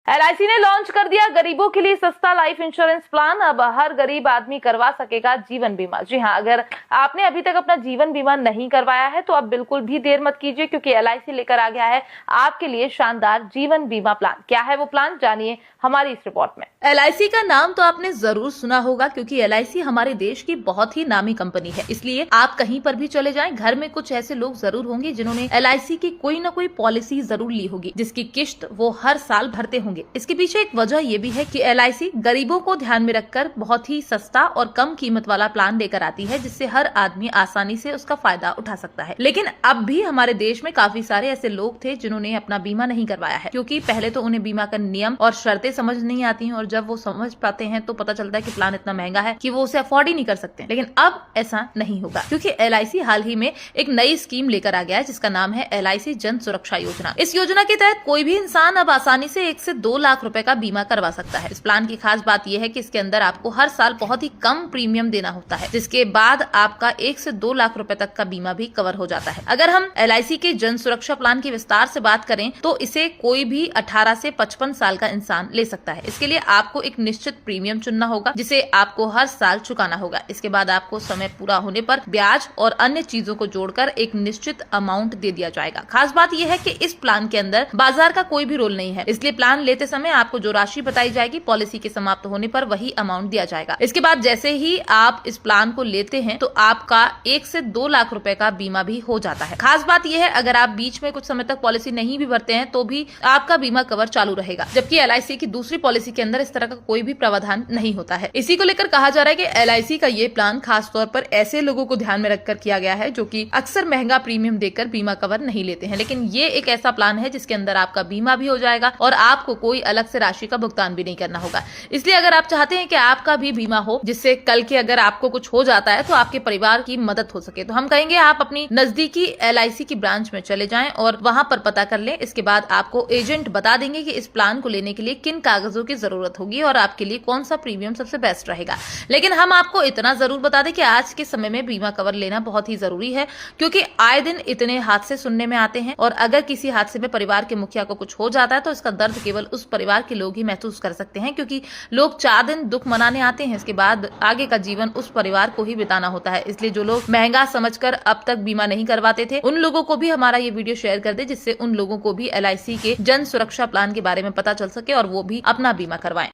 LIC ने launch कर दिया गरीबों के लिए सस्ता लाइफ इंश्योरेंस प्लान। अब हर गरीब आदमी करवा सकेगा जीवन बीमा। जी हां, अगर आपने अभी तक अपना जीवन बीमा नहीं करवाया है तो अब बिल्कुल भी देर मत कीजिए, क्योंकि एलआईसी लेकर आ गया है आपके लिए शानदार जीवन बीमा प्लान। क्या है वो प्लान, जानिए हमारी इस रिपोर्ट में। एलआईसी का नाम तो आपने जरूर सुना होगा, क्योंकि एलआईसी हमारे देश की बहुत ही नामी कंपनी है। इसलिए आप कहीं पर भी चले जाएं, घर में कुछ ऐसे लोग जरूर होंगे जिन्होंने एलआईसी की कोई न कोई पॉलिसी जरूर ली होगी, जिसकी किश्त वो हर साल भरते होंगे। इसके पीछे एक वजह ये भी है कि एलआईसी गरीबों को ध्यान में रखकर बहुत ही सस्ता और कम कीमत वाला प्लान लेकर आती है, जिससे हर आदमी आसानी से उसका फायदा उठा सकता है। लेकिन अब भी हमारे देश में काफी सारे ऐसे लोग थे जिन्होंने अपना बीमा नहीं करवाया है, क्योंकि पहले तो उन्हें बीमा का नियम और शर्तें समझ नहीं आती हैं, और जब वो समझ पाते हैं तो पता चलता है कि प्लान इतना महंगा है कि वो उसे अफोर्ड ही नहीं कर सकते। लेकिन अब ऐसा नहीं होगा, क्योंकि एलआईसी हाल ही में एक नई स्कीम लेकर आ गया है, जिसका नाम है एलआईसी जन सुरक्षा योजना। इस योजना के तहत कोई भी इंसान अब आसानी से 1 से 2 लाख रुपए का बीमा करवा सकता है। इस प्लान की खास बात यह है कि इसके अंदर आपको हर साल बहुत ही कम प्रीमियम देना होता है, जिसके बाद आपका 1 से 2 लाख रुपए तक का बीमा भी कवर हो जाता है। अगर हम एलआईसी के जन सुरक्षा प्लान की विस्तार से बात करें तो इसे कोई भी 18 से 55 साल का इंसान ले सकता है। इसके लिए आपको एक निश्चित प्रीमियम चुनना होगा, जिसे आपको हर साल चुकाना होगा। इसके बाद आपको समय पूरा होने पर ब्याज और अन्य चीजों को जोड़कर एक निश्चित अमाउंट दे दिया जाएगा। खास बात यह है कि इस प्लान के अंदर बाजार का कोई भी रोल नहीं है, इसलिए प्लान लेते समय आपको जो राशि बताई जाएगी, पॉलिसी के समाप्त होने पर वही अमाउंट दिया जाएगा। इसके बाद जैसे ही आप इस प्लान को लेते हैं तो आपका 1 से 2 लाख रुपए का बीमा भी हो जाता है। खास बात यह है, अगर आप बीच में कुछ समय तक पॉलिसी नहीं भी भरते हैं तो भी आपका बीमा कवर चालू रहेगा, जबकि एलआईसी की दूसरी पॉलिसी के अंदर इस तरह का कोई भी प्रावधान नहीं होता है। इसी को लेकर कहा जा रहा है कि एलआईसी का ये प्लान खास तौर पर ऐसे लोगों को ध्यान में रखकर किया गया है जो कि अक्सर महंगा प्रीमियम देकर बीमा कवर नहीं लेते हैं। लेकिन ये एक ऐसा प्लान है जिसके अंदर आपका बीमा भी हो जाएगा और आपको कोई अलग से राशि का भुगतान भी नहीं करना होगा। इसलिए अगर आप चाहते हैं कि आपका भी बीमा हो, जिससे कल के अगर आपको कुछ हो जाता है तो आपके परिवार की मदद हो सके, तो हम कहेंगे आप अपनी नजदीकी एलआईसी की ब्रांच में चले जाएं और वहां पर पता कर लें। इसके बाद आपको एजेंट बता देंगे कि इस प्लान को लेने के लिए किन कागजों की जरूरत होगी और आपके लिए कौन सा प्रीमियम सबसे बेस्ट रहेगा। लेकिन हम आपको इतना जरूर बता दें कि आज के समय में बीमा कवर लेना बहुत ही जरूरी है, क्योंकि आए दिन इतने हादसे सुनने में आते हैं, और अगर किसी हादसे में परिवार के मुखिया को कुछ हो जाता है तो इसका दर्द केवल उस परिवार के लोग ही महसूस कर सकते हैं, क्योंकि लोग 4 दिन दुख मनाने आते हैं, इसके बाद आगे का जीवन उस परिवार को ही बिताना होता है। इसलिए जो लोग महंगा समझकर अब तक बीमा नहीं करवाते थे, उन लोगों को भी हमारा ये वीडियो शेयर कर दे, जिससे उन लोगों को भी एलआईसी के जन सुरक्षा प्लान के बारे में पता चल सके और वो भी अपना बीमा करवाएं।